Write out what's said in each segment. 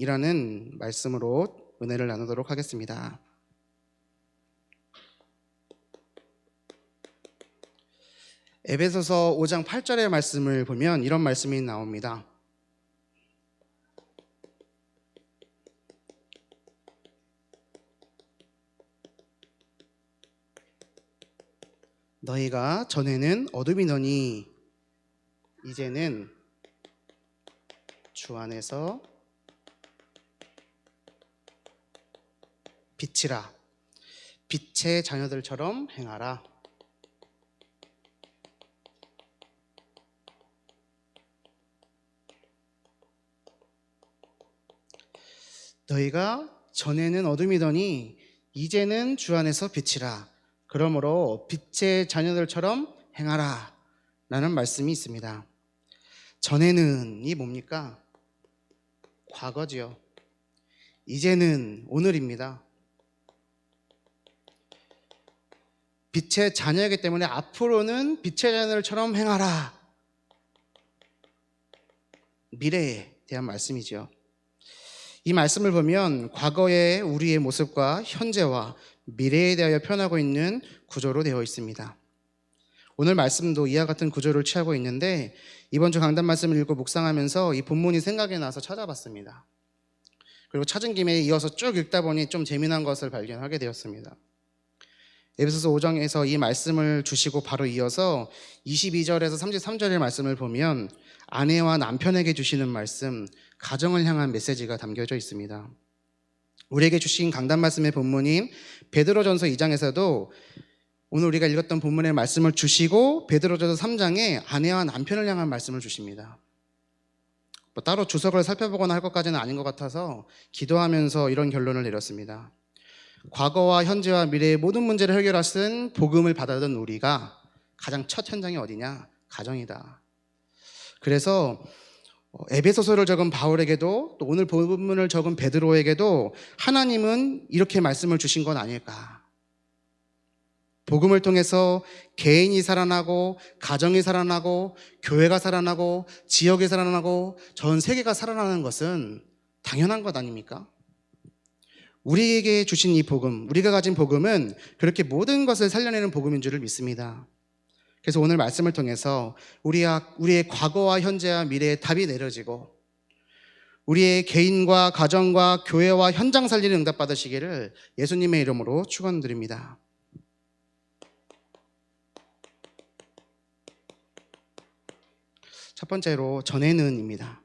전에는이라는 말씀으로 은혜를 나누도록 하겠습니다. 에베소서 5장 8절의 말씀을 보면 이런 말씀이 나옵니다. 너희가 전에는 어둠이더니 이제는 주 안에서 빛이라. 빛의 자녀들처럼 행하라. 너희가 전에는 어둠이더니 이제는 주 안에서 빛이라. 그러므로 빛의 자녀들처럼 행하라 라는 말씀이 있습니다. 전에는이 뭡니까? 과거지요. 이제는 오늘입니다. 빛의 자녀이기 때문에 앞으로는 빛의 자녀들처럼 행하라. 미래에 대한 말씀이죠. 이 말씀을 보면 과거의 우리의 모습과 현재와 미래에 대하여 표현하고 있는 구조로 되어 있습니다. 오늘 말씀도 이와 같은 구조를 취하고 있는데 이번 주 강단 말씀을 읽고 묵상하면서 이 본문이 생각이 나서 찾아봤습니다. 그리고 찾은 김에 이어서 쭉 읽다 보니 좀 재미난 것을 발견하게 되었습니다. 에베소서 5장에서 이 말씀을 주시고 바로 이어서 22절에서 33절의 말씀을 보면 아내와 남편에게 주시는 말씀, 가정을 향한 메시지가 담겨져 있습니다. 우리에게 주신 강단 말씀의 본문인 베드로전서 2장에서도 오늘 우리가 읽었던 본문의 말씀을 주시고 베드로전서 3장에 아내와 남편을 향한 말씀을 주십니다. 따로 주석을 살펴보거나 할 것까지는 아닌 것 같아서 기도하면서 이런 결론을 내렸습니다. 과거와 현재와 미래의 모든 문제를 해결하신 복음을 받아든 우리가 가장 첫 현장이 어디냐? 가정이다. 그래서 에베소서를 적은 바울에게도 또 오늘 본문을 적은 베드로에게도 하나님은 이렇게 말씀을 주신 건 아닐까? 복음을 통해서 개인이 살아나고 가정이 살아나고 교회가 살아나고 지역이 살아나고 전 세계가 살아나는 것은 당연한 것 아닙니까? 우리에게 주신 이 복음, 우리가 가진 복음은 그렇게 모든 것을 살려내는 복음인 줄을 믿습니다. 그래서 오늘 말씀을 통해서 우리의 과거와 현재와 미래의 답이 내려지고 우리의 개인과 가정과 교회와 현장 살리는 응답 받으시기를 예수님의 이름으로 축원드립니다. 첫 번째로 전에는입니다.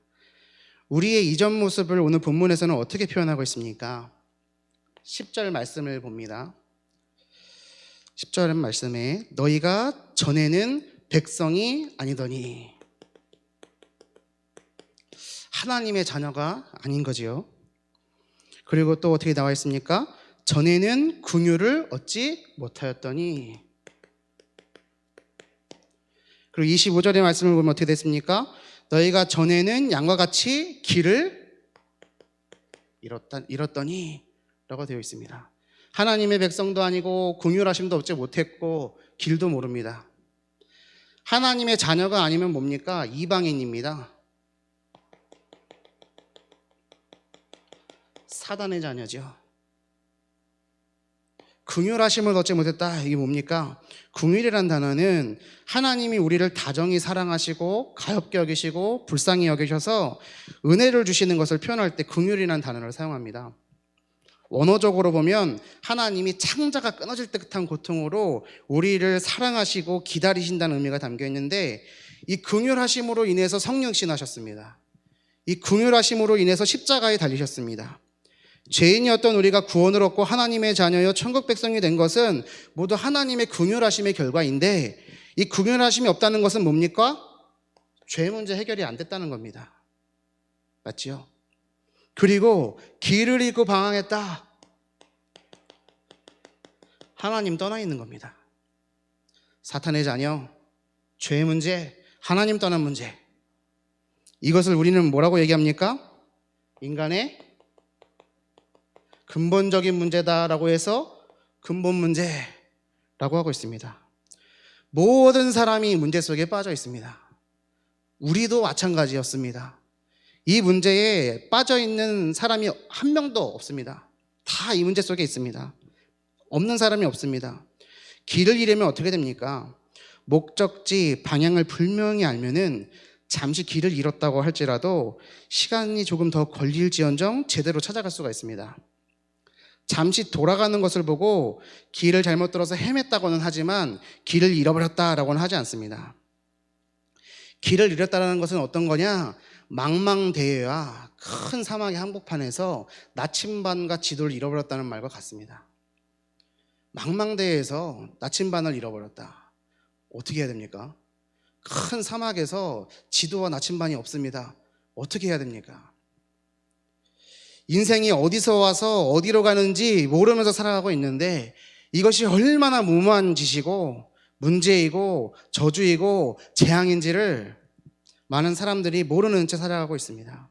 우리의 이전 모습을 오늘 본문에서는 어떻게 표현하고 있습니까? 10절 말씀을 봅니다. 10절 말씀에 너희가 전에는 백성이 아니더니, 하나님의 자녀가 아닌 거지요. 그리고 또 어떻게 나와 있습니까? 전에는 긍휼을 얻지 못하였더니. 그리고 25절의 말씀을 보면 어떻게 됐습니까? 너희가 전에는 양과 같이 길을 잃었더니 라고 되어 있습니다. 하나님의 백성도 아니고 긍휼하심도 얻지 못했고 길도 모릅니다. 하나님의 자녀가 아니면 뭡니까? 이방인입니다. 사단의 자녀죠. 긍휼하심을 얻지 못했다. 이게 뭡니까? 긍휼이란 단어는 하나님이 우리를 다정히 사랑하시고 가엾게 여기시고 불쌍히 여기셔서 은혜를 주시는 것을 표현할 때 긍휼이라는 단어를 사용합니다. 원어적으로 보면 하나님이 창자가 끊어질 듯한 고통으로 우리를 사랑하시고 기다리신다는 의미가 담겨 있는데, 이 긍휼하심으로 인해서 성육신하셨습니다. 이 긍휼하심으로 인해서 십자가에 달리셨습니다. 죄인이었던 우리가 구원을 얻고 하나님의 자녀여 천국 백성이 된 것은 모두 하나님의 긍휼하심의 결과인데, 이 긍휼하심이 없다는 것은 뭡니까? 죄 문제 해결이 안 됐다는 겁니다. 맞지요? 그리고 길을 잃고 방황했다. 하나님 떠나 있는 겁니다. 사탄의 자녀, 죄 문제, 하나님 떠난 문제, 이것을 우리는 뭐라고 얘기합니까? 인간의 근본적인 문제다라고 해서 근본 문제라고 하고 있습니다. 모든 사람이 문제 속에 빠져 있습니다. 우리도 마찬가지였습니다. 이 문제에 빠져 있는 사람이 한 명도 없습니다. 다 이 문제 속에 있습니다. 없는 사람이 없습니다. 길을 잃으면 어떻게 됩니까? 목적지, 방향을 분명히 알면은 잠시 길을 잃었다고 할지라도 시간이 조금 더 걸릴지언정 제대로 찾아갈 수가 있습니다. 잠시 돌아가는 것을 보고 길을 잘못 들어서 헤맸다고는 하지만 길을 잃어버렸다라고는 하지 않습니다. 길을 잃었다는 것은 어떤 거냐? 망망대해와 큰 사막의 한복판에서 나침반과 지도를 잃어버렸다는 말과 같습니다. 망망대해에서 나침반을 잃어버렸다. 어떻게 해야 됩니까? 큰 사막에서 지도와 나침반이 없습니다. 어떻게 해야 됩니까? 인생이 어디서 와서 어디로 가는지 모르면서 살아가고 있는데 이것이 얼마나 무모한 짓이고 문제이고 저주이고 재앙인지를 많은 사람들이 모르는 채 살아가고 있습니다.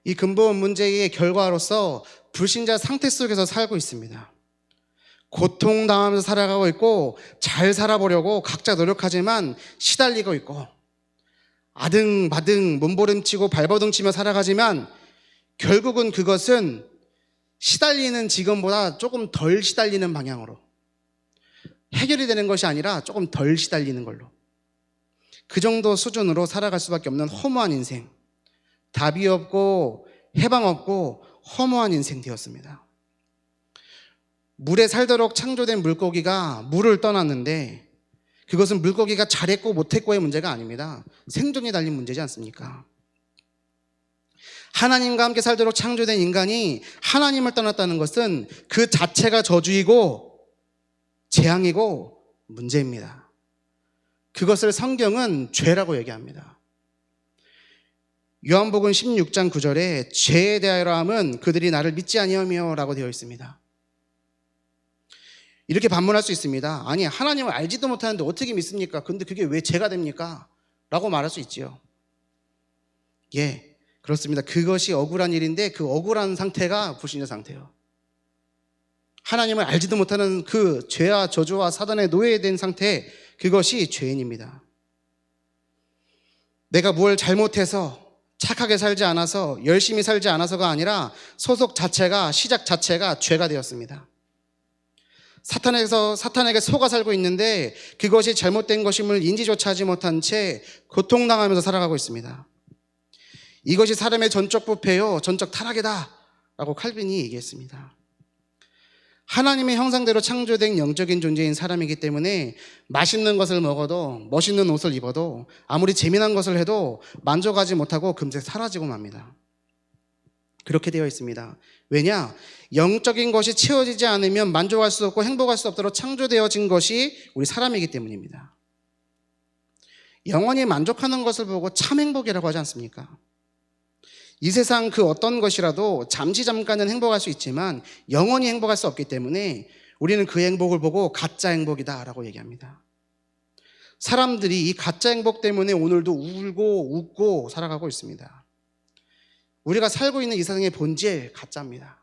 이 근본 문제의 결과로서 불신자 상태 속에서 살고 있습니다. 고통당하면서 살아가고 있고 잘 살아보려고 각자 노력하지만 시달리고 있고 아등바등 몸부림치고 발버둥치며 살아가지만 결국은 그것은 시달리는 지금보다 조금 덜 시달리는 방향으로 해결이 되는 것이 아니라 조금 덜 시달리는 걸로 그 정도 수준으로 살아갈 수밖에 없는 허무한 인생, 답이 없고 해방 없고 허무한 인생 되었습니다. 물에 살도록 창조된 물고기가 물을 떠났는데 그것은 물고기가 잘했고 못했고의 문제가 아닙니다. 생존이 달린 문제지 않습니까? 하나님과 함께 살도록 창조된 인간이 하나님을 떠났다는 것은 그 자체가 저주이고 재앙이고 문제입니다. 그것을 성경은 죄라고 얘기합니다. 요한복음 16장 9절에 죄에 대하여 함은 그들이 나를 믿지 아니하며 라고 되어 있습니다. 이렇게 반문할 수 있습니다. 아니, 하나님을 알지도 못하는데 어떻게 믿습니까? 근데 그게 왜 죄가 됩니까? 라고 말할 수 있지요. 예, 그렇습니다. 그것이 억울한 일인데 그 억울한 상태가 불신자 상태예요. 하나님을 알지도 못하는 그 죄와 저주와 사단의 노예된 상태, 그것이 죄인입니다. 내가 뭘 잘못해서 착하게 살지 않아서 열심히 살지 않아서가 아니라 소속 자체가 시작 자체가 죄가 되었습니다. 사탄에게 속아 살고 있는데 그것이 잘못된 것임을 인지조차 하지 못한 채 고통당하면서 살아가고 있습니다. 이것이 사람의 전적 부패요 전적 타락이다 라고 칼빈이 얘기했습니다. 하나님의 형상대로 창조된 영적인 존재인 사람이기 때문에 맛있는 것을 먹어도 멋있는 옷을 입어도 아무리 재미난 것을 해도 만족하지 못하고 금세 사라지고 맙니다. 그렇게 되어 있습니다. 왜냐? 영적인 것이 채워지지 않으면 만족할 수 없고 행복할 수 없도록 창조되어진 것이 우리 사람이기 때문입니다. 영원히 만족하는 것을 보고 참 행복이라고 하지 않습니까? 이 세상 그 어떤 것이라도 잠시 잠깐은 행복할 수 있지만 영원히 행복할 수 없기 때문에 우리는 그 행복을 보고 가짜 행복이다라고 얘기합니다. 사람들이 이 가짜 행복 때문에 오늘도 울고 웃고 살아가고 있습니다. 우리가 살고 있는 이 세상의 본질 가짜입니다.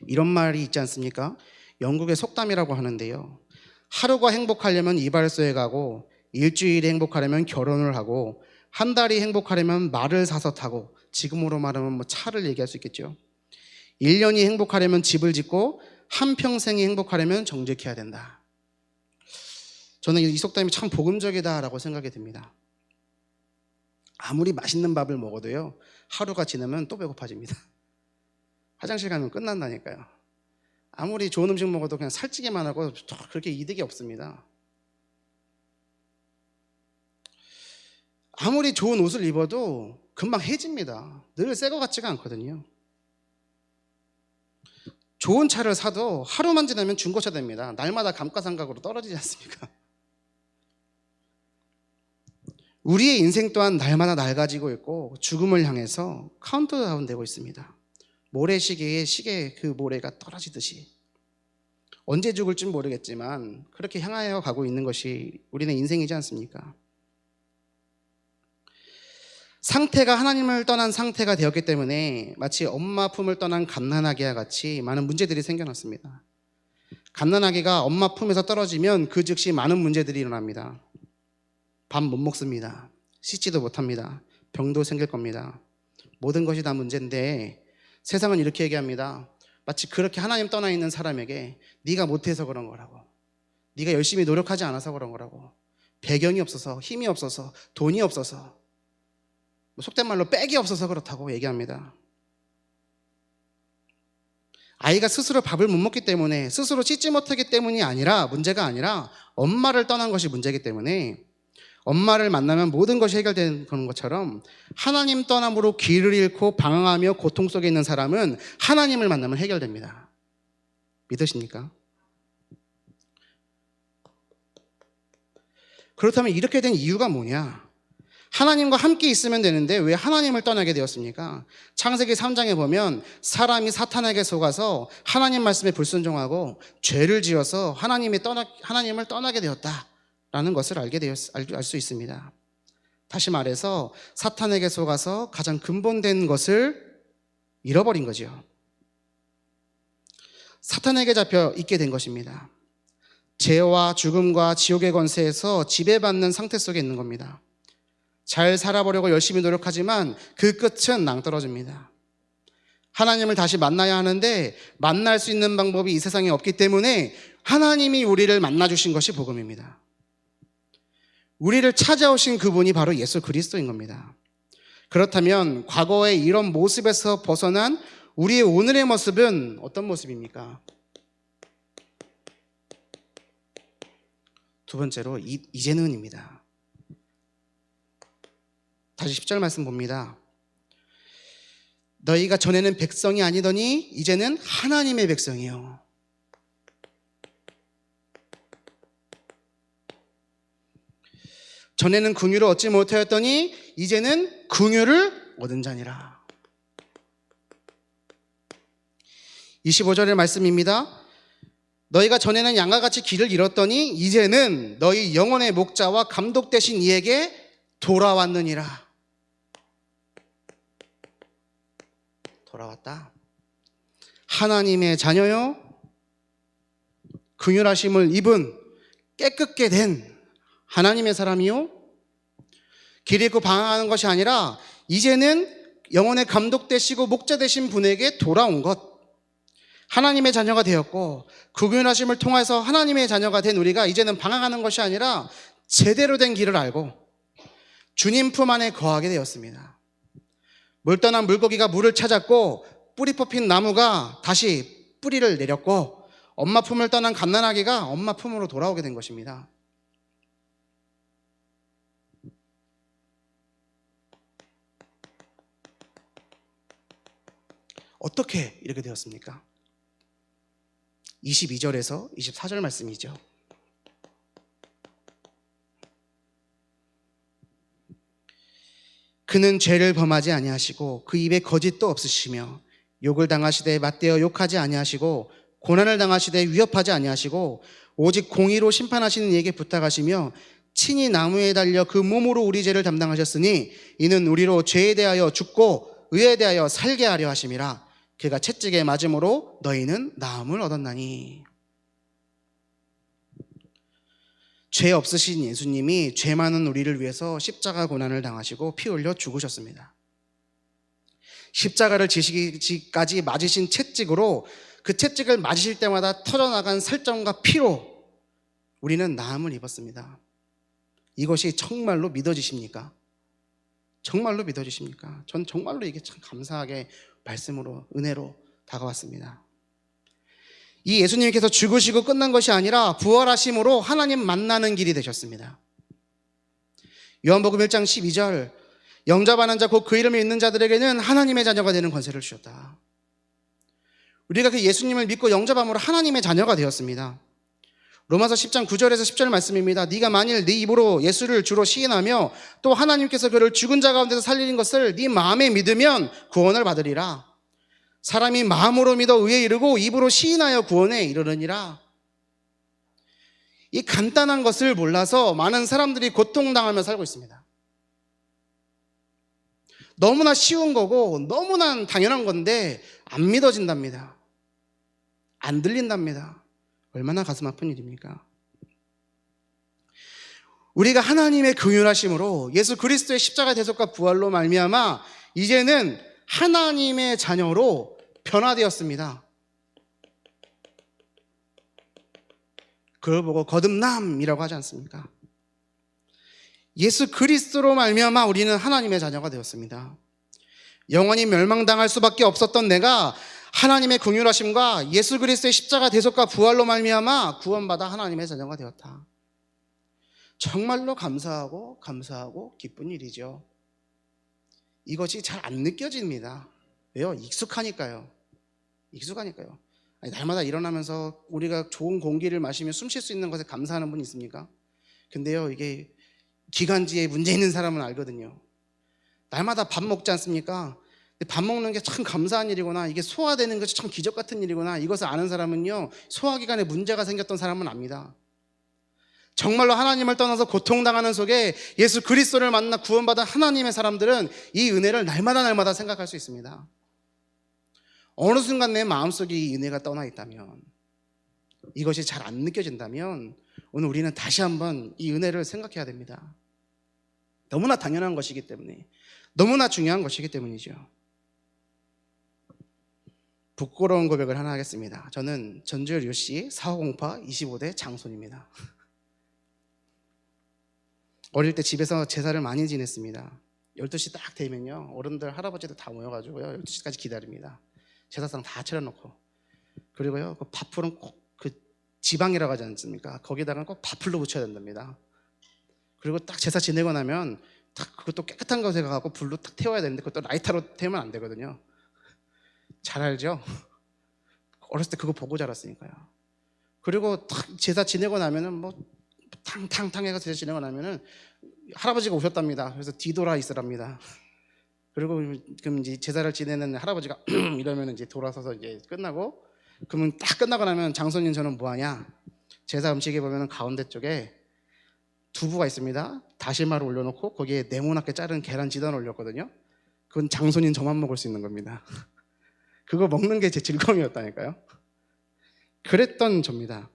이런 말이 있지 않습니까? 영국의 속담이라고 하는데요. 하루가 행복하려면 이발소에 가고 일주일이 행복하려면 결혼을 하고 한 달이 행복하려면 말을 사서 타고 지금으로 말하면 차를 얘기할 수 있겠죠. 1년이 행복하려면 집을 짓고 한평생이 행복하려면 정직해야 된다. 저는 이 속담이 참 복음적이다라고 생각이 듭니다. 아무리 맛있는 밥을 먹어도요 하루가 지나면 또 배고파집니다. 화장실 가면 끝난다니까요. 아무리 좋은 음식 먹어도 그냥 살찌기만 하고 그렇게 이득이 없습니다. 아무리 좋은 옷을 입어도 금방 해집니다. 늘 새 것 같지가 않거든요. 좋은 차를 사도 하루만 지나면 중고차 됩니다. 날마다 감가상각으로 떨어지지 않습니까? 우리의 인생 또한 날마다 낡아지고 있고 죽음을 향해서 카운트다운 되고 있습니다. 모래시계에 시계 그 모래가 떨어지듯이 언제 죽을지 모르겠지만 그렇게 향하여 가고 있는 것이 우리의 인생이지 않습니까? 상태가 하나님을 떠난 상태가 되었기 때문에 마치 엄마 품을 떠난 갓난아기와 같이 많은 문제들이 생겨났습니다. 갓난아기가 엄마 품에서 떨어지면 그 즉시 많은 문제들이 일어납니다. 밥 못 먹습니다. 씻지도 못합니다. 병도 생길 겁니다. 모든 것이 다 문제인데 세상은 이렇게 얘기합니다. 마치 그렇게 하나님 떠나 있는 사람에게 네가 못해서 그런 거라고, 네가 열심히 노력하지 않아서 그런 거라고, 배경이 없어서, 힘이 없어서, 돈이 없어서, 속된 말로 빽이 없어서 그렇다고 얘기합니다. 아이가 스스로 밥을 못 먹기 때문에, 스스로 씻지 못하기 때문이 아니라, 문제가 아니라 엄마를 떠난 것이 문제이기 때문에, 엄마를 만나면 모든 것이 해결되는 그런 것처럼 하나님 떠남으로 길을 잃고 방황하며 고통 속에 있는 사람은 하나님을 만나면 해결됩니다. 믿으십니까? 그렇다면 이렇게 된 이유가 뭐냐? 하나님과 함께 있으면 되는데 왜 하나님을 떠나게 되었습니까? 창세기 3장에 보면 사람이 사탄에게 속아서 하나님 말씀에 불순종하고 죄를 지어서 하나님을 떠나게 되었다라는 것을 알 수 있습니다. 다시 말해서 사탄에게 속아서 가장 근본된 것을 잃어버린 거죠. 사탄에게 잡혀 있게 된 것입니다. 죄와 죽음과 지옥의 권세에서 지배받는 상태 속에 있는 겁니다. 잘 살아보려고 열심히 노력하지만 그 끝은 낭떠러집니다. 하나님을 다시 만나야 하는데 만날 수 있는 방법이 이 세상에 없기 때문에 하나님이 우리를 만나주신 것이 복음입니다. 우리를 찾아오신 그분이 바로 예수 그리스도인 겁니다. 그렇다면 과거의 이런 모습에서 벗어난 우리의 오늘의 모습은 어떤 모습입니까? 두 번째로 이제는입니다. 다시 10절 말씀 봅니다. 너희가 전에는 백성이 아니더니 이제는 하나님의 백성이요. 전에는 긍휼을 얻지 못하였더니 이제는 긍휼을 얻은 자니라. 25절의 말씀입니다. 너희가 전에는 양과 같이 길을 잃었더니 이제는 너희 영혼의 목자와 감독 되신 이에게 돌아왔느니라. 돌아왔다. 하나님의 자녀요, 긍휼하심을 입은 깨끗게 된 하나님의 사람이요, 길 잃고 방황하는 것이 아니라 이제는 영혼의 감독 되시고 목자 되신 분에게 돌아온 것, 하나님의 자녀가 되었고 긍휼하심을 통해서 하나님의 자녀가 된 우리가 이제는 방황하는 것이 아니라 제대로 된 길을 알고 주님 품 안에 거하게 되었습니다. 물 떠난 물고기가 물을 찾았고 뿌리 뽑힌 나무가 다시 뿌리를 내렸고 엄마 품을 떠난 갓난아기가 엄마 품으로 돌아오게 된 것입니다. 어떻게 이렇게 되었습니까? 22절에서 24절 말씀이죠. 그는 죄를 범하지 아니하시고 그 입에 거짓도 없으시며 욕을 당하시되 맞대어 욕하지 아니하시고 고난을 당하시되 위협하지 아니하시고 오직 공의로 심판하시는 이에게 부탁하시며 친히 나무에 달려 그 몸으로 우리 죄를 담당하셨으니 이는 우리로 죄에 대하여 죽고 의에 대하여 살게 하려 하심이라. 그가 채찍에 맞음으로 너희는 나음을 얻었나니. 죄 없으신 예수님이 죄 많은 우리를 위해서 십자가 고난을 당하시고 피 흘려 죽으셨습니다. 십자가를 지시기까지 맞으신 채찍으로 그 채찍을 맞으실 때마다 터져나간 살점과 피로 우리는 나음을 입었습니다. 이것이 정말로 믿어지십니까? 정말로 믿어지십니까? 전 정말로 이게 참 감사하게 말씀으로 은혜로 다가왔습니다. 이 예수님께서 죽으시고 끝난 것이 아니라 부활하심으로 하나님 만나는 길이 되셨습니다. 요한복음 1장 12절 영접하는 자 곧 그 이름을 믿는 자들에게는 하나님의 자녀가 되는 권세를 주셨다. 우리가 그 예수님을 믿고 영접함으로 하나님의 자녀가 되었습니다. 로마서 10장 9절에서 10절 말씀입니다. 네가 만일 네 입으로 예수를 주로 시인하며 또 하나님께서 그를 죽은 자 가운데서 살리신 것을 네 마음에 믿으면 구원을 받으리라. 사람이 마음으로 믿어 의에 이르고 입으로 시인하여 구원에 이르느니라. 이 간단한 것을 몰라서 많은 사람들이 고통당하며 살고 있습니다. 너무나 쉬운 거고 너무나 당연한 건데 안 믿어진답니다. 안 들린답니다. 얼마나 가슴 아픈 일입니까? 우리가 하나님의 긍휼하심으로 예수 그리스도의 십자가 대속과 부활로 말미암아 이제는 하나님의 자녀로 변화되었습니다. 그걸 보고 거듭남이라고 하지 않습니까? 예수 그리스도로 말미암아 우리는 하나님의 자녀가 되었습니다. 영원히 멸망당할 수밖에 없었던 내가 하나님의 긍휼하심과 예수 그리스도의 십자가 대속과 부활로 말미암아 구원받아 하나님의 자녀가 되었다. 정말로 감사하고 기쁜 일이죠. 이것이 잘 안 느껴집니다. 왜요? 익숙하니까요. 아니, 날마다 일어나면서 우리가 좋은 공기를 마시며 숨 쉴 수 있는 것에 감사하는 분 있습니까? 근데요, 이게 기관지에 문제 있는 사람은 알거든요. 날마다 밥 먹지 않습니까? 밥 먹는 게 참 감사한 일이구나, 이게 소화되는 것이 참 기적 같은 일이구나, 이것을 아는 사람은요, 소화기관에 문제가 생겼던 사람은 압니다. 정말로 하나님을 떠나서 고통당하는 속에 예수 그리스도를 만나 구원받은 하나님의 사람들은 이 은혜를 날마다 생각할 수 있습니다. 어느 순간 내 마음속에 이 은혜가 떠나 있다면, 이것이 잘 안 느껴진다면 오늘 우리는 다시 한번 이 은혜를 생각해야 됩니다. 너무나 당연한 것이기 때문에, 너무나 중요한 것이기 때문이죠. 부끄러운 고백을 하나 하겠습니다. 저는 전주열 유씨 4508 25대 장손입니다. 어릴 때 집에서 제사를 많이 지냈습니다. 12시 딱 되면요, 어른들 할아버지들 다 모여가지고요, 12시까지 기다립니다. 제사상 다 차려놓고, 그리고요, 그 밥풀은 꼭 그 지방이라고 하지 않습니까? 거기다가 꼭 밥풀로 붙여야 된답니다. 그리고 딱 제사 지내고 나면 딱 그것도 깨끗한 곳에 가서 불로 딱 태워야 되는데, 그것도 라이터로 태우면 안 되거든요. 잘 알죠? 어렸을 때 그거 보고 자랐으니까요. 그리고 딱 제사 지내고 나면은 뭐 탕탕탕 해서 제사 지내고 나면은 할아버지가 오셨답니다. 그래서 뒤돌아 있으랍니다. 그리고 그럼 이제 제사를 지내는 할아버지가 이러면 이제 돌아서서 이제 끝나고, 그러면 딱 끝나고 나면 장손인 저는 뭐 하냐? 제사 음식에 보면은 가운데 쪽에 두부가 있습니다. 다시마를 올려놓고 거기에 네모나게 자른 계란 지단 올렸거든요. 그건 장손인 저만 먹을 수 있는 겁니다. 그거 먹는 게 제 즐거움이었다니까요. 그랬던 접니다.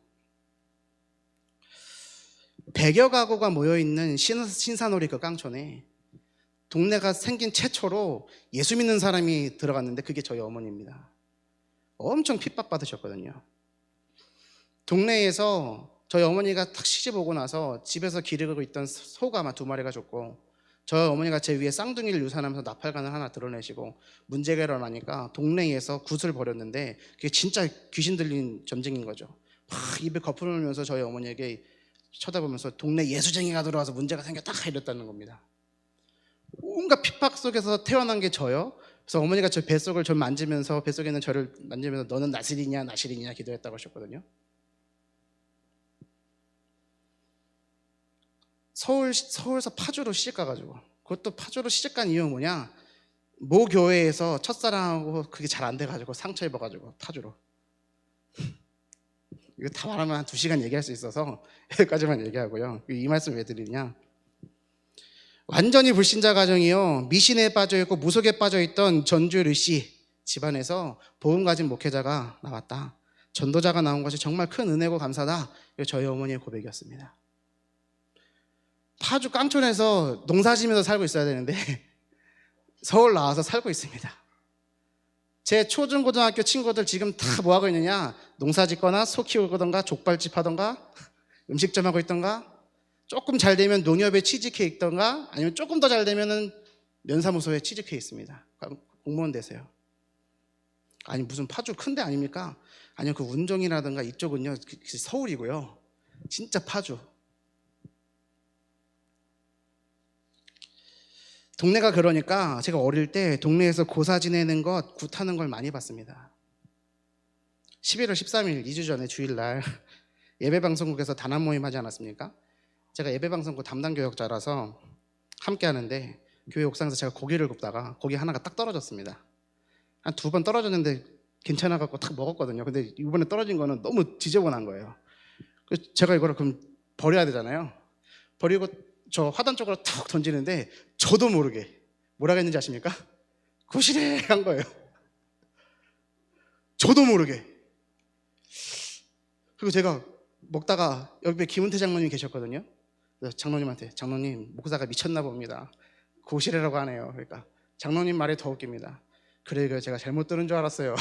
100여 가구가 모여있는 신산오리 그 깡촌에 동네가 생긴 최초로 예수 믿는 사람이 들어갔는데 그게 저희 어머니입니다. 엄청 핍박받으셨거든요. 동네에서 저희 어머니가 딱 시집 오고 나서 집에서 기르고 있던 소가 아마 2마리가 죽고, 저희 어머니가 제 위에 쌍둥이를 유산하면서 나팔관을 하나 드러내시고 문제가 일어나니까 동네에서 굿을 벌였는데 그게 진짜 귀신 들린 전쟁인 거죠. 막 입에 거품을 흘리면서 저희 어머니에게 쳐다보면서 동네 예수쟁이가 들어와서 문제가 생겼다 이랬다는 겁니다. 온갖 핍박 속에서 태어난 게 저요. 그래서 어머니가 저 뱃속을 저 만지면서, 뱃속에 있는 저를 만지면서 너는 나시리냐 기도했다고 하셨거든요. 서울서 파주로 시집 가가지고, 그것도 파주로 시집 간 이유는 뭐냐, 모 교회에서 첫사랑하고 그게 잘 안 돼가지고 상처 입어가지고 파주로. 이거 다 말하면 한 2시간 얘기할 수 있어서 여기까지만 얘기하고요. 이 말씀 왜 드리냐, 완전히 불신자 가정이요, 미신에 빠져있고 무속에 빠져있던 전주열 씨 집안에서 복음 가진 목회자가 나왔다, 전도자가 나온 것이 정말 큰 은혜고 감사다. 이게 저희 어머니의 고백이었습니다. 파주 깡촌에서 농사지면서 살고 있어야 되는데 서울 나와서 살고 있습니다. 제 초중고등학교 친구들 지금 다 뭐하고 있느냐, 농사 짓거나 소 키우거든가 족발집 하던가 음식점 하고 있던가, 조금 잘 되면 농협에 취직해 있던가, 아니면 조금 더 잘 되면 면사무소에 취직해 있습니다. 공무원 되세요. 아니 무슨 파주 큰데 아닙니까? 아니요, 그 운정이라든가 이쪽은요 서울이고요, 진짜 파주. 동네가 그러니까 제가 어릴 때 동네에서 고사 지내는 것, 굿하는 걸 많이 봤습니다. 11월 13일 2주 전에 주일날 예배방송국에서 단합 모임 하지 않았습니까? 제가 예배방송국 담당 교역자라서 함께 하는데 교회 옥상에서 제가 고기를 굽다가 고기 하나가 딱 떨어졌습니다. 한 2번 떨어졌는데 괜찮아갖고 딱 먹었거든요. 근데 이번에 떨어진 거는 너무 지저분한 거예요. 그래서 제가 이거를 그럼 버려야 되잖아요. 버리고 저 화단 쪽으로 탁 던지는데 저도 모르게 뭐라고 했는지 아십니까? 구시래 한 거예요. 저도 모르게. 그리고 제가 먹다가 옆에 김은태 장로님이 계셨거든요. 그래서 장로님한테, 장로님 목사가 미쳤나 봅니다. 고시래라고 하네요. 그러니까 장로님 말이 더 웃깁니다. 그래 제가 잘못 들은 줄 알았어요.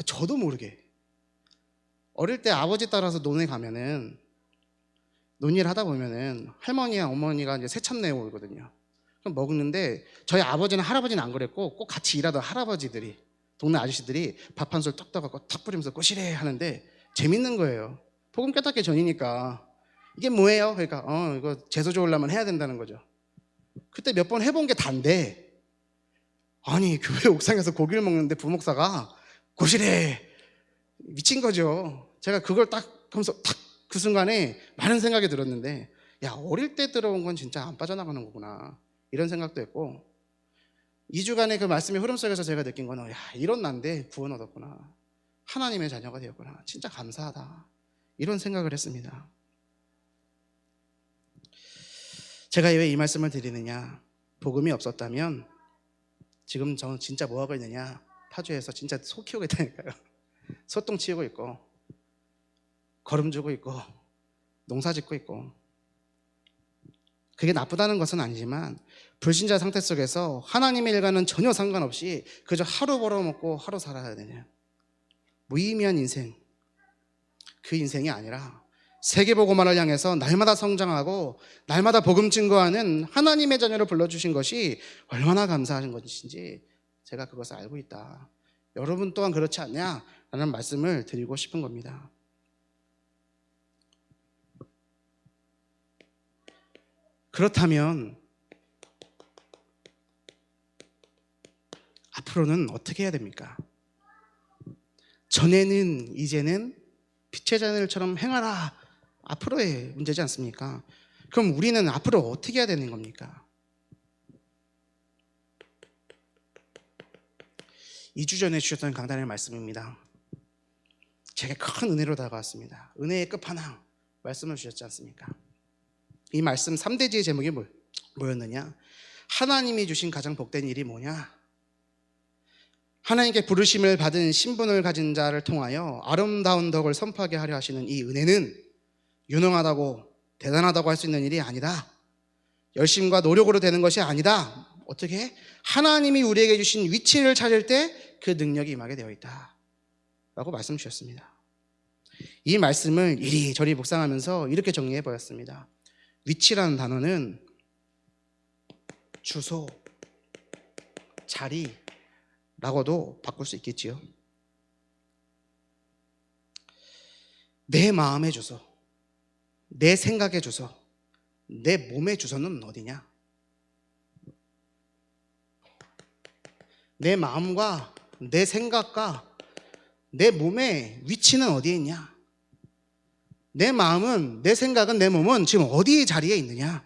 저도 모르게 어릴 때 아버지 따라서 논에 가면은 논일을 하다 보면은 할머니랑 어머니가 이제 새참 내고 오거든요. 그럼 먹는데 저희 아버지는 할아버지는 안 그랬고 꼭 같이 일하던 할아버지들이 동네 아저씨들이 밥 한 술 딱 떠갖고 탁 뿌리면서 꼬시래 하는데 재밌는 거예요. 복음 깨닫기 전이니까 이게 뭐예요? 그러니까 이거 재소 좋으려면 해야 된다는 거죠. 그때 몇 번 해본 게 단데 아니 교회 옥상에서 고기를 먹는데 부목사가 꼬시래 미친 거죠. 제가 그걸 딱 하면서 탁 그 순간에 많은 생각이 들었는데 야 어릴 때 들어온 건 진짜 안 빠져나가는 거구나 이런 생각도 했고 2주간의 그 말씀의 흐름 속에서 제가 느낀 거는 야 이런 난데 구원 얻었구나 하나님의 자녀가 되었구나 진짜 감사하다 이런 생각을 했습니다. 제가 왜 이 말씀을 드리느냐 복음이 없었다면 지금 저는 진짜 뭐하고 있느냐 파주에서 진짜 소 키우고 있다니까요. 소똥 치우고 있고 거름 주고 있고 농사 짓고 있고 그게 나쁘다는 것은 아니지만 불신자 상태 속에서 하나님의 일과는 전혀 상관없이 그저 하루 벌어먹고 하루 살아야 되냐 무의미한 인생 그 인생이 아니라 세계복음화를 향해서 날마다 성장하고 날마다 복음 증거하는 하나님의 자녀를 불러주신 것이 얼마나 감사한 것인지 제가 그것을 알고 있다. 여러분 또한 그렇지 않냐라는 말씀을 드리고 싶은 겁니다. 그렇다면 앞으로는 어떻게 해야 됩니까? 전에는 이제는 빛의 자녀들처럼 행하라 앞으로의 문제지 않습니까? 그럼 우리는 앞으로 어떻게 해야 되는 겁니까? 2주 전에 주셨던 강단의 말씀입니다. 제게 큰 은혜로 다가왔습니다. 은혜의 끝판왕 말씀을 주셨지 않습니까? 이 말씀 3대지의 제목이 뭐였느냐? 하나님이 주신 가장 복된 일이 뭐냐? 하나님께 부르심을 받은 신분을 가진 자를 통하여 아름다운 덕을 선포하게 하려 하시는 이 은혜는 유능하다고 대단하다고 할 수 있는 일이 아니다. 열심과 노력으로 되는 것이 아니다. 어떻게? 하나님이 우리에게 주신 위치를 찾을 때 그 능력이 임하게 되어 있다 라고 말씀 주셨습니다. 이 말씀을 이리저리 묵상하면서 이렇게 정리해 보았습니다. 위치라는 단어는 주소, 자리라고도 바꿀 수 있겠지요. 내 마음의 주소, 내 생각의 주소, 내 몸의 주소는 어디냐? 내 마음과 내 생각과 내 몸의 위치는 어디에 있냐? 내 마음은, 내 생각은, 내 몸은 지금 어디 자리에 있느냐?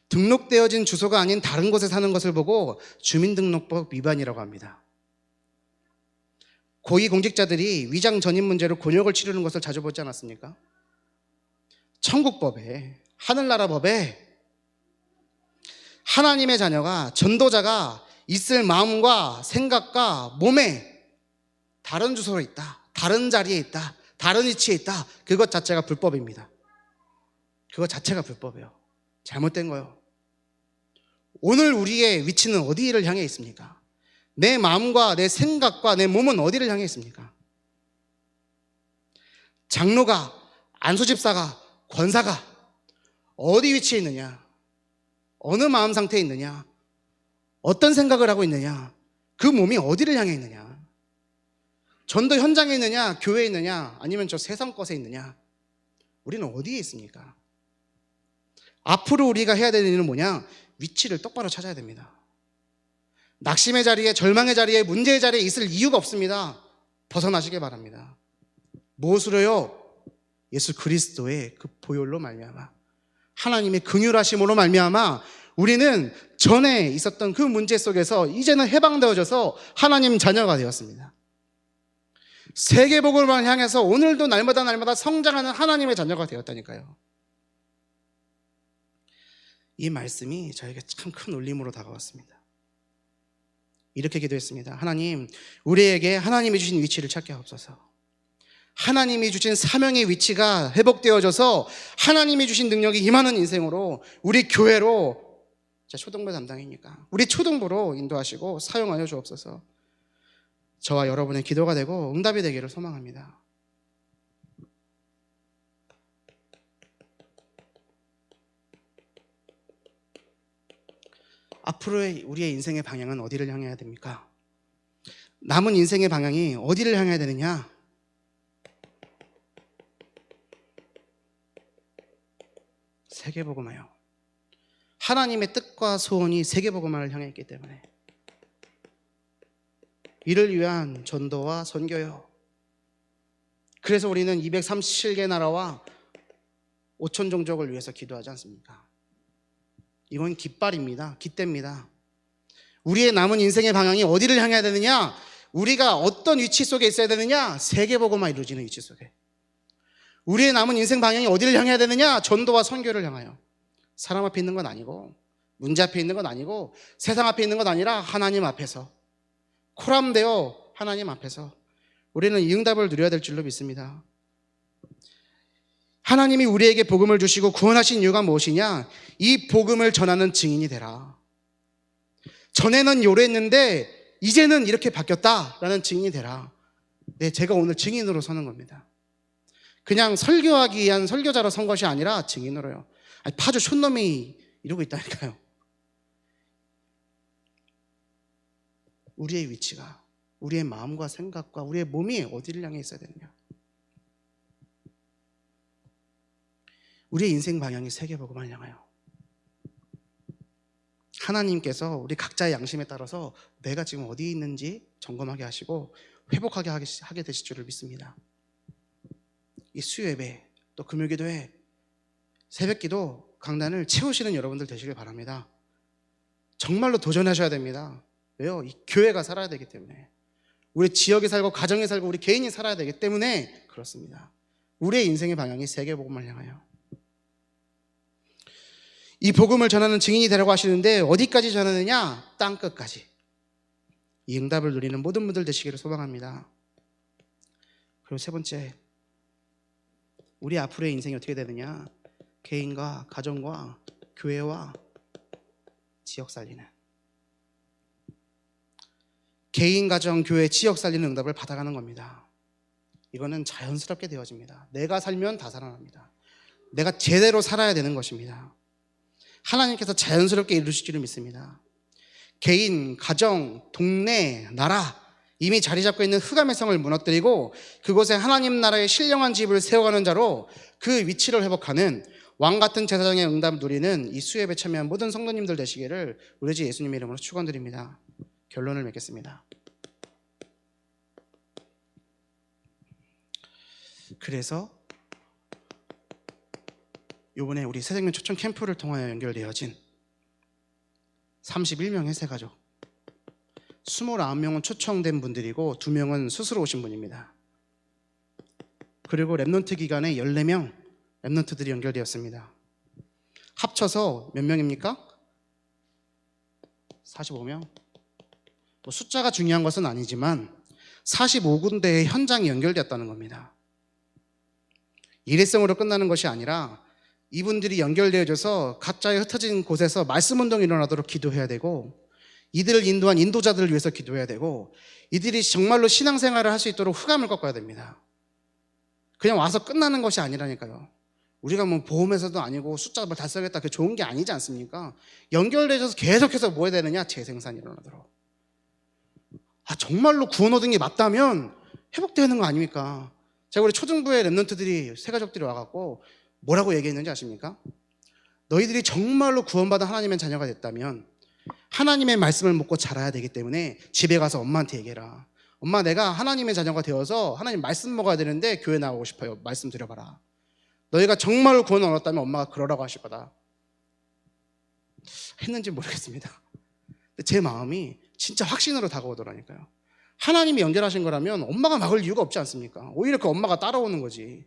등록되어진 주소가 아닌 다른 곳에 사는 것을 보고 주민등록법 위반이라고 합니다. 고위공직자들이 위장 전입 문제로 곤욕을 치르는 것을 자주 보지 않았습니까? 천국법에, 하늘나라 법에 하나님의 자녀가, 전도자가 있을 마음과 생각과 몸에 다른 주소로 있다, 다른 자리에 있다, 다른 위치에 있다. 그것 자체가 불법입니다. 그것 자체가 불법이에요. 잘못된 거예요. 오늘 우리의 위치는 어디를 향해 있습니까? 내 마음과 내 생각과 내 몸은 어디를 향해 있습니까? 장로가, 안수집사가, 권사가 어디 위치에 있느냐? 어느 마음 상태에 있느냐? 어떤 생각을 하고 있느냐? 그 몸이 어디를 향해 있느냐? 전도 현장에 있느냐? 교회에 있느냐? 아니면 저 세상 것에 있느냐? 우리는 어디에 있습니까? 앞으로 우리가 해야 되는 일은 뭐냐? 위치를 똑바로 찾아야 됩니다. 낙심의 자리에, 절망의 자리에, 문제의 자리에 있을 이유가 없습니다. 벗어나시길 바랍니다. 무엇으로요? 예수 그리스도의 그 보혈로 말미암아, 하나님의 긍휼하심으로 말미암아 우리는 전에 있었던 그 문제 속에서 이제는 해방되어져서 하나님 자녀가 되었습니다. 세계복음을 향해서 오늘도 날마다 성장하는 하나님의 자녀가 되었다니까요. 이 말씀이 저에게 참 큰 울림으로 다가왔습니다. 이렇게 기도했습니다. 하나님, 우리에게 하나님이 주신 위치를 찾게 하옵소서. 하나님이 주신 사명의 위치가 회복되어져서 하나님이 주신 능력이 임하는 인생으로 우리 교회로, 제가 초등부 담당이니까 우리 초등부로 인도하시고 사용하여 주옵소서. 저와 여러분의 기도가 되고 응답이 되기를 소망합니다. 앞으로의 우리의 인생의 방향은 어디를 향해야 됩니까? 남은 인생의 방향이 어디를 향해야 되느냐? 세계복음화요. 하나님의 뜻과 소원이 세계복음화를 향해 있기 때문에 이를 위한 전도와 선교요. 그래서 우리는 237개 나라와 5천 종족을 위해서 기도하지 않습니까? 이건 깃발입니다. 깃대입니다. 우리의 남은 인생의 방향이 어디를 향해야 되느냐? 우리가 어떤 위치 속에 있어야 되느냐? 세계복음화 이루어지는 위치 속에. 우리의 남은 인생 방향이 어디를 향해야 되느냐? 전도와 선교를 향하여. 사람 앞에 있는 건 아니고, 문제 앞에 있는 건 아니고, 세상 앞에 있는 건 아니라 하나님 앞에서, 코람되어 하나님 앞에서 우리는 이 응답을 누려야 될 줄로 믿습니다. 하나님이 우리에게 복음을 주시고 구원하신 이유가 무엇이냐? 이 복음을 전하는 증인이 되라. 전에는 요랬는데 이제는 이렇게 바뀌었다라는 증인이 되라. 네, 제가 오늘 증인으로 서는 겁니다. 그냥 설교하기 위한 설교자로 선 것이 아니라 증인으로요. 파주 촌놈이 이러고 있다니까요. 우리의 위치가, 우리의 마음과 생각과 우리의 몸이 어디를 향해 있어야 되느냐? 우리의 인생 방향이 세계복음을 향하여. 하나님께서 우리 각자의 양심에 따라서 내가 지금 어디에 있는지 점검하게 하시고 회복하게 하게 되실 줄을 믿습니다. 이 수요예배, 또 금요기도회, 새벽기도 강단을 채우시는 여러분들 되시길 바랍니다. 정말로 도전하셔야 됩니다. 왜요? 이 교회가 살아야 되기 때문에, 우리 지역에 살고 가정에 살고 우리 개인이 살아야 되기 때문에 그렇습니다. 우리의 인생의 방향이 세계복음을 향하여. 이 복음을 전하는 증인이 되라고 하시는데 어디까지 전하느냐? 땅끝까지. 이 응답을 누리는 모든 분들 되시기를 소망합니다. 그리고 세 번째, 우리 앞으로의 인생이 어떻게 되느냐? 개인과 가정과 교회와 지역 살리는, 개인, 가정, 교회, 지역 살리는 응답을 받아가는 겁니다. 이거는 자연스럽게 되어집니다. 내가 살면 다 살아납니다. 내가 제대로 살아야 되는 것입니다. 하나님께서 자연스럽게 이루실 줄을 믿습니다. 개인, 가정, 동네, 나라, 이미 자리 잡고 있는 흑암의 성을 무너뜨리고 그곳에 하나님 나라의 신령한 집을 세워가는 자로 그 위치를 회복하는 왕같은 제사장의 응답을 누리는 이 수예배에 참여한 모든 성도님들 되시기를 우리 주 예수님의 이름으로 축원드립니다. 결론을 맺겠습니다. 그래서 이번에 우리 새생명 초청 캠프를 통하여 연결되어진 31명의 새가족, 29명은 초청된 분들이고 2명은 스스로 오신 분입니다. 그리고 랩넌트 기간에 14명 랩넌트들이 연결되었습니다. 합쳐서 몇 명입니까? 45명? 뭐 숫자가 중요한 것은 아니지만 45군데의 현장이 연결되었다는 겁니다. 일회성으로 끝나는 것이 아니라 이분들이 연결되어져서 각자의 흩어진 곳에서 말씀운동이 일어나도록 기도해야 되고, 이들을 인도한 인도자들을 위해서 기도해야 되고, 이들이 정말로 신앙생활을 할 수 있도록 흑암을 꺾어야 됩니다. 그냥 와서 끝나는 것이 아니라니까요. 우리가 뭐 보험회사도 아니고 숫자 뭐 달성했다, 그게 좋은 게 아니지 않습니까? 연결되어져서 계속해서 뭐 해야 되느냐? 재생산이 일어나도록. 정말로 구원 얻은 게 맞다면 회복되는 거 아닙니까? 제가 우리 초등부의 랩런트들이, 새가족들이 와갖고 뭐라고 얘기했는지 아십니까? 너희들이 정말로 구원받은 하나님의 자녀가 됐다면 하나님의 말씀을 먹고 자라야 되기 때문에 집에 가서 엄마한테 얘기해라. 엄마, 내가 하나님의 자녀가 되어서 하나님 말씀 먹어야 되는데 교회 나오고 싶어요. 말씀 드려봐라. 너희가 정말로 구원을 얻었다면 엄마가 그러라고 하실 거다. 했는지 모르겠습니다. 근데 제 마음이 진짜 확신으로 다가오더라니까요. 하나님이 연결하신 거라면 엄마가 막을 이유가 없지 않습니까? 오히려 그 엄마가 따라오는 거지.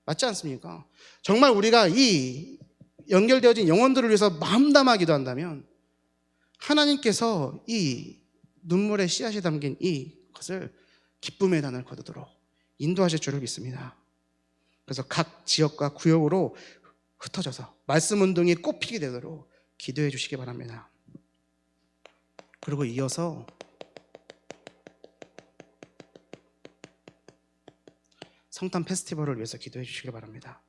맞지 않습니까? 정말 우리가 이 연결되어진 영혼들을 위해서 마음 담아 기도한다면 하나님께서 이 눈물의 씨앗이 담긴 이것을 기쁨의 단을 거두도록 인도하실 줄을 믿습니다. 그래서 각 지역과 구역으로 흩어져서 말씀 운동이 꽃피게 되도록 기도해 주시기 바랍니다. 그리고 이어서 성탄 페스티벌을 위해서 기도해 주시기 바랍니다.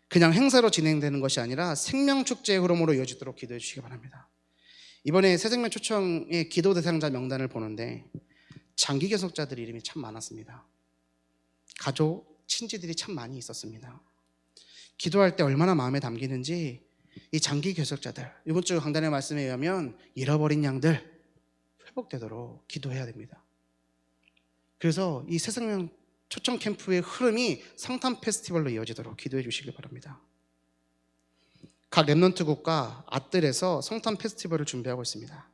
그냥 행사로 진행되는 것이 아니라 생명축제의 흐름으로 이어지도록 기도해 주시기 바랍니다. 이번에 새생명 초청의 기도 대상자 명단을 보는데 장기 개속자들 이름이 참 많았습니다. 가족, 친지들이 참 많이 있었습니다. 기도할 때 얼마나 마음에 담기는지 이 장기 개속자들, 이번 주 강단의 말씀에 의하면 잃어버린 양들 회복되도록 기도해야 됩니다. 그래서 이 새생명 초청 캠프의 흐름이 성탄 페스티벌로 이어지도록 기도해 주시기 바랍니다. 각 랩넌트국과 앗들에서 성탄 페스티벌을 준비하고 있습니다.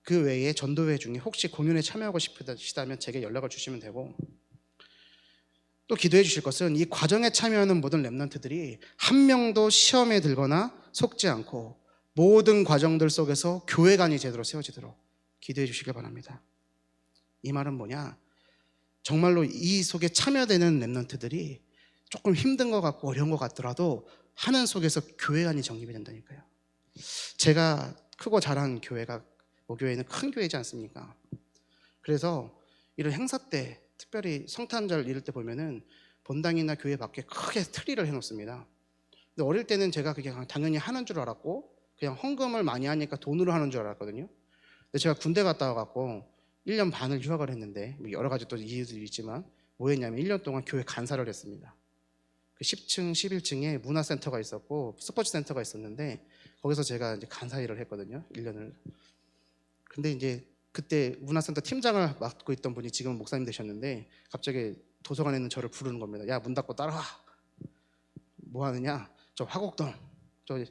그 외에 전도회 중에 혹시 공연에 참여하고 싶으시다면 제게 연락을 주시면 되고, 또 기도해 주실 것은 이 과정에 참여하는 모든 랩넌트들이 한 명도 시험에 들거나 속지 않고 모든 과정들 속에서 교회관이 제대로 세워지도록 기도해 주시길 바랍니다. 이 말은 뭐냐? 정말로 이 속에 참여되는 랩넌트들이 조금 힘든 것 같고 어려운 것 같더라도 하는 속에서 교회관이 정립이 된다니까요. 제가 크고 자란 교회가 모교회는 큰 교회이지 않습니까? 그래서 이런 행사 때 특별히 성탄절 이럴 때 보면은 본당이나 교회 밖에 크게 트리를 해놓습니다. 근데 어릴 때는 제가 그게 당연히 하는 줄 알았고 그냥 헌금을 많이 하니까 돈으로 하는 줄 알았거든요. 근데 제가 군대 갔다 와갖고 1년 반을 휴학을 했는데 여러 가지 또 이유들이 있지만 뭐 했냐면 1년 동안 교회 간사를 했습니다. 그 10층, 11층에 문화센터가 있었고 스포츠센터가 있었는데 거기서 제가 이제 간사 일을 했거든요. 1년을. 근데 이제 그때 문화센터 팀장을 맡고 있던 분이 지금은 목사님 되셨는데 갑자기 도서관에 있는 저를 부르는 겁니다. 야, 문 닫고 따라와. 뭐 하느냐? 저 화곡동, 저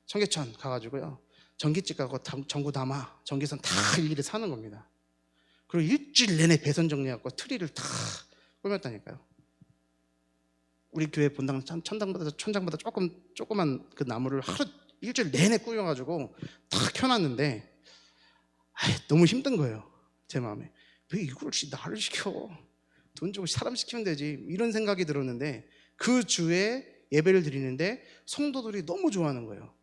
청계천 가가지고요. 전기집 가고 전구 담아 전기선 다 일일이 사는 겁니다. 그리고 일주일 내내 배선 정리하고 트리를 다 꾸몄다니까요. 우리 교회 본당 천장보다 조그만 그 나무를 하루 일주일 내내 꾸며가지고 다 켜놨는데 너무 힘든 거예요. 제 마음에. 왜 이걸 나를 시켜? 돈 주고 사람 시키면 되지. 이런 생각이 들었는데 그 주에 예배를 드리는데 성도들이 너무 좋아하는 거예요.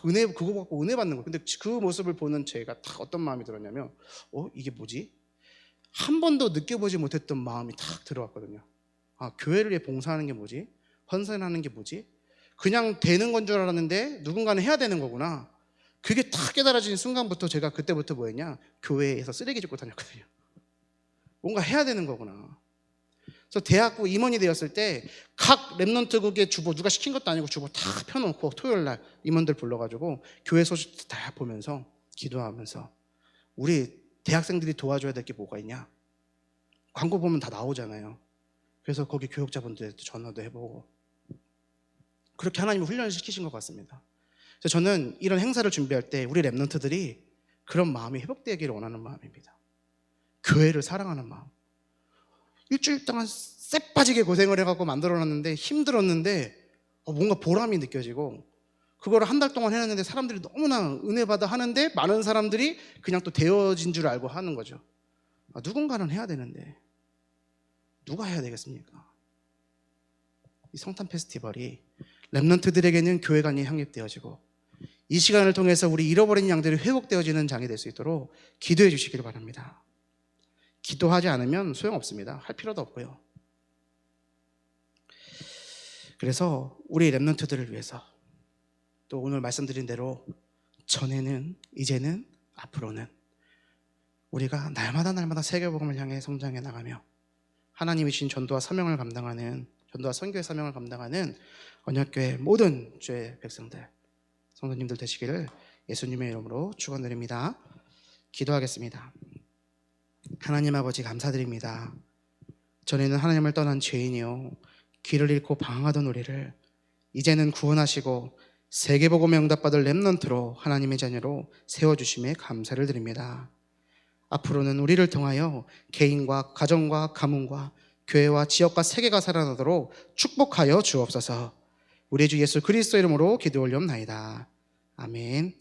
은혜, 그거 갖고 은혜 받는 거예요. 근데 그 모습을 보는 제가 딱 어떤 마음이 들었냐면 이게 뭐지? 한 번도 느껴보지 못했던 마음이 탁 들어왔거든요. 교회를 위해 봉사하는 게 뭐지? 헌신하는 게 뭐지? 그냥 되는 건 줄 알았는데 누군가는 해야 되는 거구나. 그게 딱 깨달아진 순간부터 제가 그때부터 뭐 했냐? 교회에서 쓰레기 줍고 다녔거든요. 뭔가 해야 되는 거구나. 그래서 대학부 임원이 되었을 때 각 랩넌트국의 주보, 누가 시킨 것도 아니고 주보 다 펴놓고 토요일날 임원들 불러가지고 교회 소식 다 보면서 기도하면서 우리 대학생들이 도와줘야 될 게 뭐가 있냐? 광고 보면 다 나오잖아요. 그래서 거기 교육자분들한테 전화도 해보고 그렇게 하나님이 훈련을 시키신 것 같습니다. 그래서 저는 이런 행사를 준비할 때 우리 랩넌트들이 그런 마음이 회복되기를 원하는 마음입니다. 교회를 사랑하는 마음. 일주일 동안 쎄 빠지게 고생을 해갖고 만들어놨는데 힘들었는데 뭔가 보람이 느껴지고 그거를 한 달 동안 해놨는데 사람들이 너무나 은혜받아 하는데 많은 사람들이 그냥 또 되어진 줄 알고 하는 거죠. 누군가는 해야 되는데 누가 해야 되겠습니까? 이 성탄 페스티벌이 랩넌트들에게는 교회관이 확립되어지고 이 시간을 통해서 우리 잃어버린 양들이 회복되어지는 장이 될 수 있도록 기도해 주시길 바랍니다. 기도하지 않으면 소용없습니다. 할 필요도 없고요. 그래서 우리 랩넌트들을 위해서 또 오늘 말씀드린 대로 전에는, 이제는, 앞으로는 우리가 날마다 세계복음을 향해 성장해 나가며 하나님이 주신 전도와 사명을 감당하는, 전도와 선교의 사명을 감당하는 언약교회 모든 주의 백성들, 성도님들 되시기를 예수님의 이름으로 축원드립니다. 기도하겠습니다. 하나님 아버지 감사드립니다. 전에는 하나님을 떠난 죄인이요 길을 잃고 방황하던 우리를 이제는 구원하시고 세계복음에 응답받을 렘넌트로 하나님의 자녀로 세워주심에 감사를 드립니다. 앞으로는 우리를 통하여 개인과 가정과 가문과 교회와 지역과 세계가 살아나도록 축복하여 주옵소서. 우리 주 예수 그리스도 이름으로 기도 올리옵나이다. 아멘.